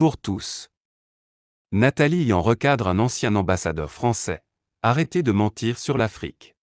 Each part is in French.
Pour tous. Nathalie Yan recadre un ancien ambassadeur français, arrêtez de mentir sur l'Afrique.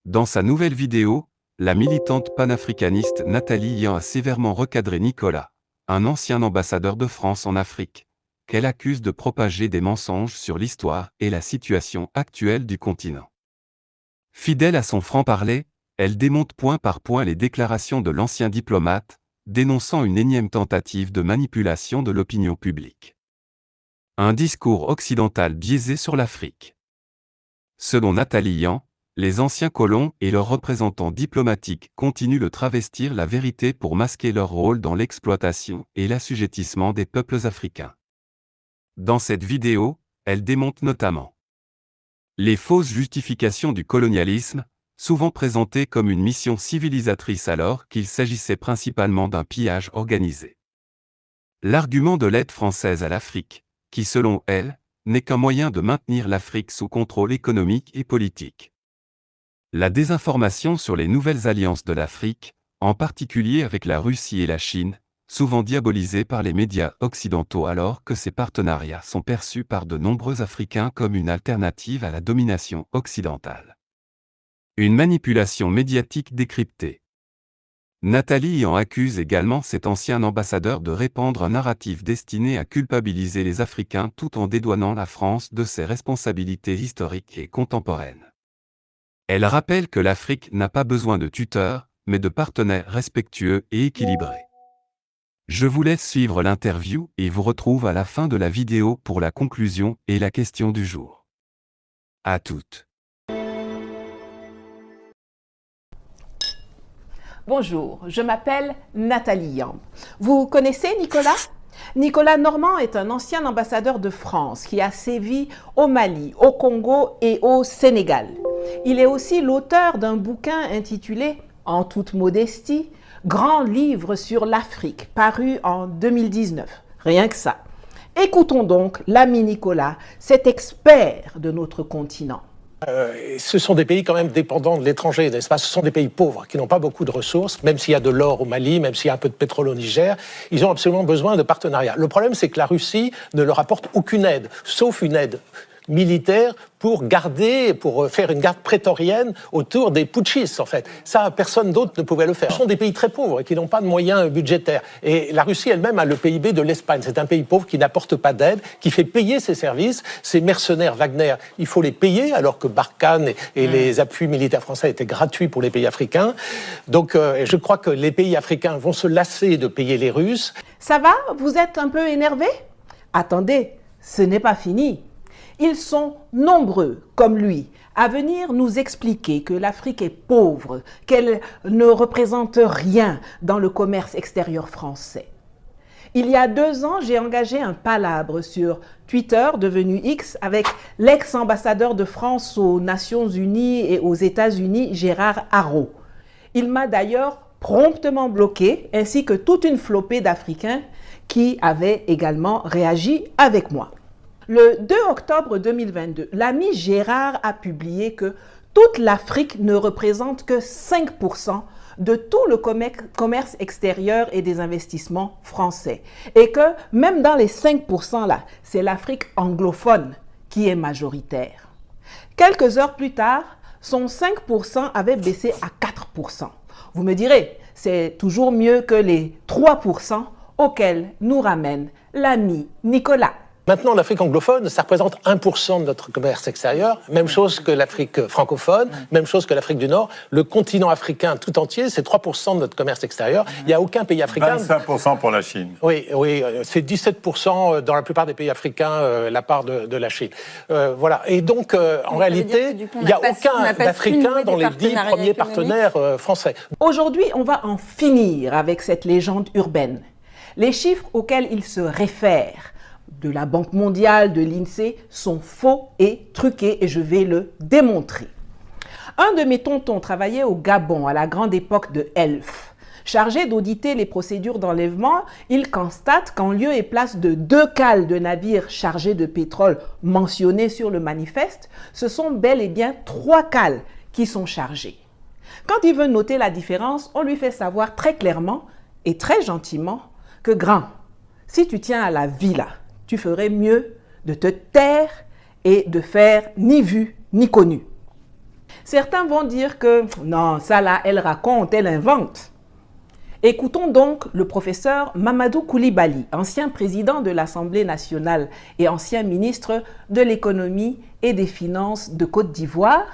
Dans sa nouvelle vidéo, la militante panafricaniste Nathalie Yan a sévèrement recadré Nicolas, un ancien ambassadeur de France en Afrique, qu'elle accuse de propager des mensonges sur l'histoire et la situation actuelle du continent. Fidèle à son franc-parler, elle démonte point par point les déclarations de l'ancien diplomate, dénonçant une énième tentative de manipulation de l'opinion publique. Un discours occidental biaisé sur l'Afrique. Selon Nathalie Yan, les anciens colons et leurs représentants diplomatiques continuent de travestir la vérité pour masquer leur rôle dans l'exploitation et l'assujettissement des peuples africains. Dans cette vidéo, elle démonte notamment les fausses justifications du colonialisme, souvent présentées comme une mission civilisatrice alors qu'il s'agissait principalement d'un pillage organisé. L'argument de l'aide française à l'Afrique, qui selon elle, n'est qu'un moyen de maintenir l'Afrique sous contrôle économique et politique. La désinformation sur les nouvelles alliances de l'Afrique, en particulier avec la Russie et la Chine, souvent diabolisée par les médias occidentaux alors que ces partenariats sont perçus par de nombreux Africains comme une alternative à la domination occidentale. Une manipulation médiatique décryptée. Nathalie en accuse également cet ancien ambassadeur de répandre un narratif destiné à culpabiliser les Africains tout en dédouanant la France de ses responsabilités historiques et contemporaines. Elle rappelle que l'Afrique n'a pas besoin de tuteurs, mais de partenaires respectueux et équilibrés. Je vous laisse suivre l'interview et vous retrouve à la fin de la vidéo pour la conclusion et la question du jour. À toutes. Bonjour, je m'appelle Nathalie Yan. Vous connaissez Nicolas? Nicolas Normand est un ancien ambassadeur de France qui a sévi au Mali, au Congo et au Sénégal. Il est aussi l'auteur d'un bouquin intitulé, en toute modestie, Grand livre sur l'Afrique, paru en 2019. Rien que ça. Écoutons donc l'ami Nicolas, cet expert de notre continent. Ce sont des pays quand même dépendants de l'étranger, n'est-ce pas? Ce sont des pays pauvres qui n'ont pas beaucoup de ressources, même s'il y a de l'or au Mali, même s'il y a un peu de pétrole au Niger, ils ont absolument besoin de partenariats. Le problème, c'est que la Russie ne leur apporte aucune aide, sauf une aide militaire pour garder, pour faire une garde prétorienne autour des putschistes, en fait. Ça, personne d'autre ne pouvait le faire. Ce sont des pays très pauvres et qui n'ont pas de moyens budgétaires. Et la Russie elle-même a le PIB de l'Espagne. C'est un pays pauvre qui n'apporte pas d'aide, qui fait payer ses services. Ces mercenaires Wagner, il faut les payer, alors que Barkhane et les appuis militaires français étaient gratuits pour les pays africains. Donc, je crois que les pays africains vont se lasser de payer les Russes. Ça va? Vous êtes un peu énervé? Attendez, ce n'est pas fini. Ils sont nombreux, comme lui, à venir nous expliquer que l'Afrique est pauvre, qu'elle ne représente rien dans le commerce extérieur français. Il y a 2 ans, j'ai engagé un palabre sur Twitter, devenu X, avec l'ex-ambassadeur de France aux Nations Unies et aux États-Unis, Gérard Haraud. Il m'a d'ailleurs promptement bloqué, ainsi que toute une flopée d'Africains qui avaient également réagi avec moi. Le 2 octobre 2022, l'ami Gérard a publié que toute l'Afrique ne représente que 5% de tout le commerce extérieur et des investissements français. Et que même dans les 5% là, c'est l'Afrique anglophone qui est majoritaire. Quelques heures plus tard, son 5% avait baissé à 4%. Vous me direz, c'est toujours mieux que les 3% auxquels nous ramène l'ami Nicolas. Maintenant, l'Afrique anglophone, ça représente 1% de notre commerce extérieur. Même chose que l'Afrique francophone, même chose que l'Afrique du Nord. Le continent africain tout entier, c'est 3% de notre commerce extérieur. Il n'y a aucun pays africain... 25% pour la Chine. Oui, c'est 17% dans la plupart des pays africains, la part de la Chine. Voilà. Et donc, en réalité, il n'y a aucun Africain dans les 10 premiers partenaires français. Aujourd'hui, on va en finir avec cette légende urbaine. Les chiffres auxquels il se réfère de la Banque mondiale, de l'INSEE, sont faux et truqués et je vais le démontrer. Un de mes tontons travaillait au Gabon à la grande époque de Elf. Chargé d'auditer les procédures d'enlèvement, il constate qu'en lieu et place de 2 cales de navires chargés de pétrole mentionnés sur le manifeste, ce sont bel et bien 3 cales qui sont chargées. Quand il veut noter la différence, on lui fait savoir très clairement et très gentiment que grand, Si tu tiens à la vie là, tu ferais mieux de te taire et de faire ni vu ni connu. Certains vont dire que non, ça là, elle raconte, elle invente. Écoutons donc le professeur Mamadou Koulibaly, ancien président de l'Assemblée nationale et ancien ministre de l'économie et des finances de Côte d'Ivoire,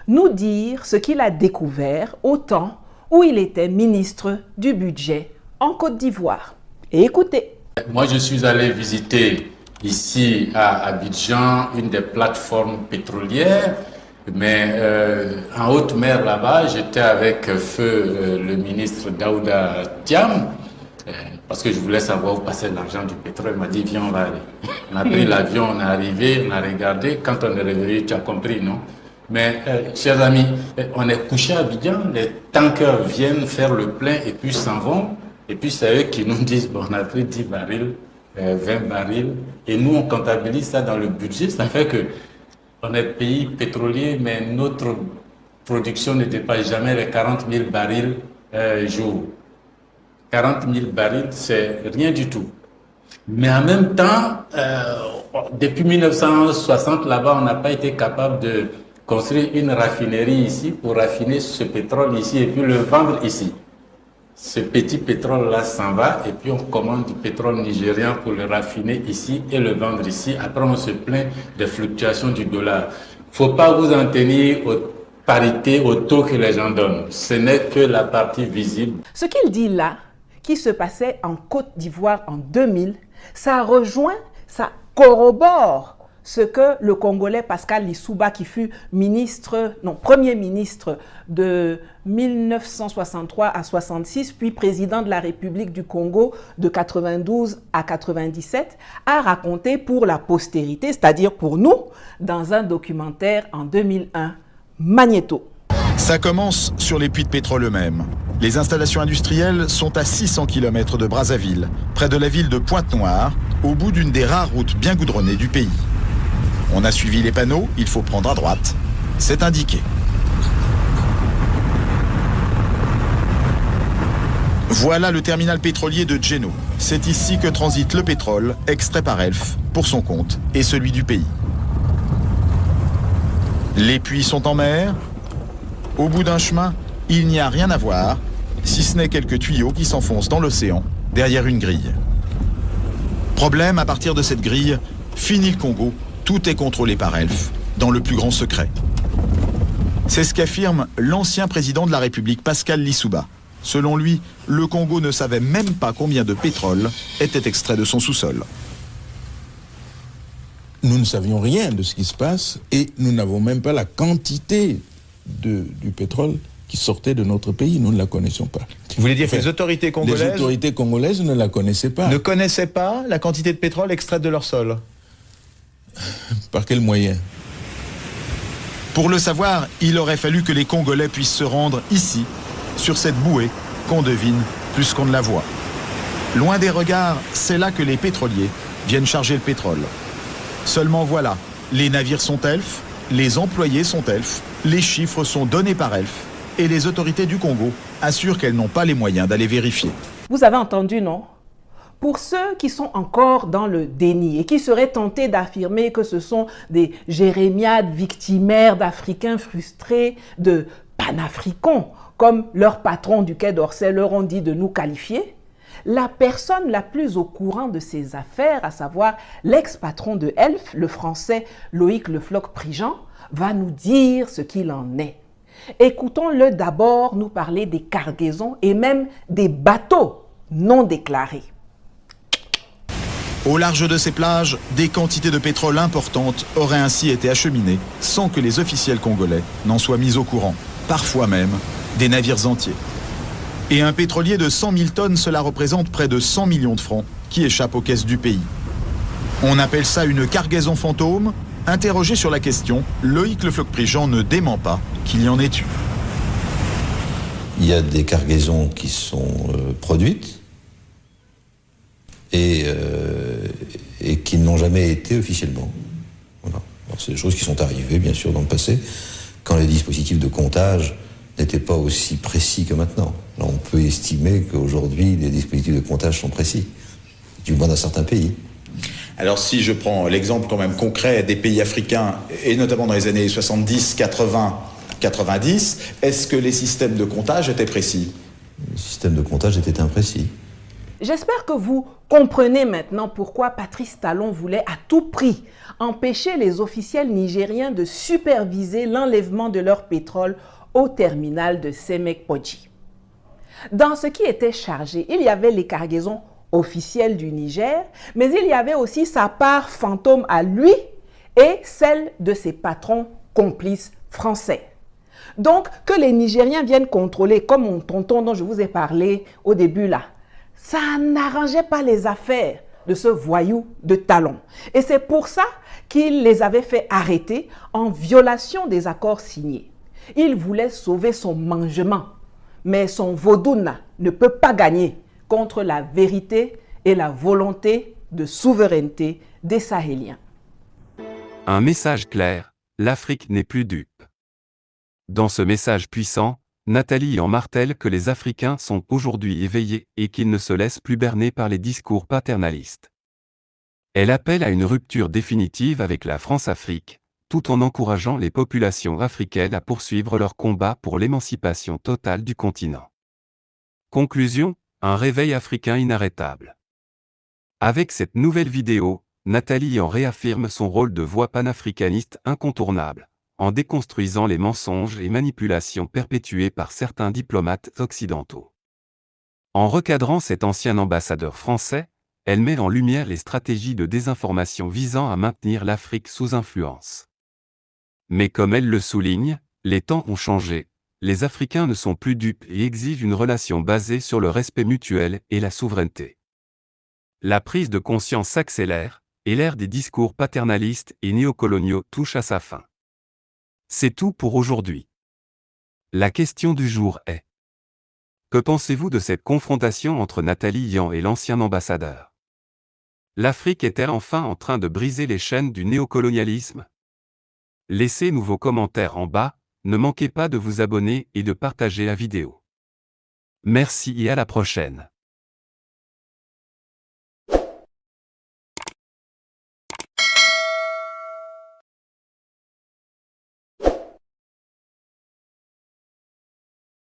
nous dire ce qu'il a découvert au temps où il était ministre du budget en Côte d'Ivoire. Et écoutez. Moi, je suis allé visiter ici à Abidjan une des plateformes pétrolières, mais en haute mer là-bas, j'étais avec feu le ministre Daouda Thiam, parce que je voulais savoir où passait l'argent du pétrole. Il m'a dit, viens, on va aller. On a pris l'avion, on est arrivé, on a regardé. Quand on est revenu, tu as compris, non? Mais, chers amis, on est couché à Abidjan, les tankers viennent faire le plein et puis s'en vont. Et puis c'est eux qui nous disent, bon, on a pris 10 barils, 20 barils, et nous on comptabilise ça dans le budget. Ça fait que on est pays pétrolier, mais notre production ne dépasse jamais les 40 000 barils jour. 40 000 barils, c'est rien du tout. Mais en même temps, depuis 1960, là-bas, on n'a pas été capable de construire une raffinerie ici pour raffiner ce pétrole ici et puis le vendre ici. Ce petit pétrole-là s'en va et puis on commande du pétrole nigérian pour le raffiner ici et le vendre ici. Après, on se plaint des fluctuations du dollar. Il ne faut pas vous en tenir aux parités, au taux que les gens donnent. Ce n'est que la partie visible. Ce qu'il dit là, qui se passait en Côte d'Ivoire en 2000, ça rejoint, ça corrobore ce que le Congolais Pascal Lissouba, qui fut premier ministre de 1963 à 66, puis président de la République du Congo de 92 à 97, a raconté pour la postérité, c'est-à-dire pour nous, dans un documentaire en 2001, Magnéto. Ça commence sur les puits de pétrole eux-mêmes. Les installations industrielles sont à 600 km de Brazzaville, près de la ville de Pointe-Noire, au bout d'une des rares routes bien goudronnées du pays. On a suivi les panneaux, il faut prendre à droite. C'est indiqué. Voilà le terminal pétrolier de Djeno. C'est ici que transite le pétrole, extrait par Elf, pour son compte et celui du pays. Les puits sont en mer. Au bout d'un chemin, il n'y a rien à voir, si ce n'est quelques tuyaux qui s'enfoncent dans l'océan, derrière une grille. Problème, à partir de cette grille, fini le Congo, tout est contrôlé par Elf, dans le plus grand secret. C'est ce qu'affirme l'ancien président de la République, Pascal Lissouba. Selon lui, le Congo ne savait même pas combien de pétrole était extrait de son sous-sol. Nous ne savions rien de ce qui se passe et nous n'avons même pas la quantité du pétrole qui sortait de notre pays. Nous ne la connaissions pas. Vous voulez dire que les autorités congolaises ne la connaissaient pas. Ne connaissaient pas la quantité de pétrole extraite de leur sol? Par quel moyen? Pour le savoir, il aurait fallu que les Congolais puissent se rendre ici, sur cette bouée qu'on devine plus qu'on ne la voit. Loin des regards, c'est là que les pétroliers viennent charger le pétrole. Seulement voilà, les navires sont Elf, les employés sont Elf, les chiffres sont donnés par Elf, et les autorités du Congo assurent qu'elles n'ont pas les moyens d'aller vérifier. Vous avez entendu, non? Pour ceux qui sont encore dans le déni et qui seraient tentés d'affirmer que ce sont des jérémiades victimaires d'Africains frustrés, de panafricains, comme leurs patrons du Quai d'Orsay leur ont dit de nous qualifier, la personne la plus au courant de ces affaires, à savoir l'ex-patron de Elf, le français Loïc Le Floch-Prigent, va nous dire ce qu'il en est. Écoutons-le d'abord nous parler des cargaisons et même des bateaux non déclarés. Au large de ces plages, des quantités de pétrole importantes auraient ainsi été acheminées sans que les officiels congolais n'en soient mis au courant. Parfois même des navires entiers. Et un pétrolier de 100 000 tonnes, cela représente près de 100 millions de francs qui échappent aux caisses du pays. On appelle ça une cargaison fantôme. Interrogé sur la question, Loïc Le Floch-Prigent ne dément pas qu'il y en ait eu. Il y a des cargaisons qui sont produites et qui n'ont jamais été officiellement. Voilà. C'est des choses qui sont arrivées, bien sûr, dans le passé, quand les dispositifs de comptage n'étaient pas aussi précis que maintenant. Alors, on peut estimer qu'aujourd'hui, les dispositifs de comptage sont précis. du moins dans certains pays. Alors si je prends l'exemple quand même concret des pays africains, et notamment dans les années 70, 80, 90, est-ce que les systèmes de comptage étaient précis? Le système de comptage était imprécis. J'espère que vous comprenez maintenant pourquoi Patrice Talon voulait à tout prix empêcher les officiels nigériens de superviser l'enlèvement de leur pétrole au terminal de Semek-Podji. Dans ce qui était chargé, il y avait les cargaisons officielles du Niger, mais il y avait aussi sa part fantôme à lui et celle de ses patrons complices français. Donc, que les Nigériens viennent contrôler, comme mon tonton dont je vous ai parlé au début là, ça n'arrangeait pas les affaires de ce voyou de Talon. Et c'est pour ça qu'il les avait fait arrêter en violation des accords signés. Il voulait sauver son mangement, mais son vaudouna ne peut pas gagner contre la vérité et la volonté de souveraineté des Sahéliens. Un message clair, l'Afrique n'est plus dupe. Dans ce message puissant, Nathalie en martèle que les Africains sont aujourd'hui éveillés et qu'ils ne se laissent plus berner par les discours paternalistes. Elle appelle à une rupture définitive avec la France-Afrique, tout en encourageant les populations africaines à poursuivre leur combat pour l'émancipation totale du continent. Conclusion, un réveil africain inarrêtable. Avec cette nouvelle vidéo, Nathalie en réaffirme son rôle de voix panafricaniste incontournable, en déconstruisant les mensonges et manipulations perpétuées par certains diplomates occidentaux. En recadrant cet ancien ambassadeur français, elle met en lumière les stratégies de désinformation visant à maintenir l'Afrique sous influence. Mais comme elle le souligne, les temps ont changé, les Africains ne sont plus dupes et exigent une relation basée sur le respect mutuel et la souveraineté. La prise de conscience s'accélère, et l'ère des discours paternalistes et néocoloniaux touche à sa fin. C'est tout pour aujourd'hui. La question du jour est: que pensez-vous de cette confrontation entre Nathalie Yan et l'ancien ambassadeur? L'Afrique est-elle enfin en train de briser les chaînes du néocolonialisme? Laissez-nous vos commentaires en bas, ne manquez pas de vous abonner et de partager la vidéo. Merci et à la prochaine.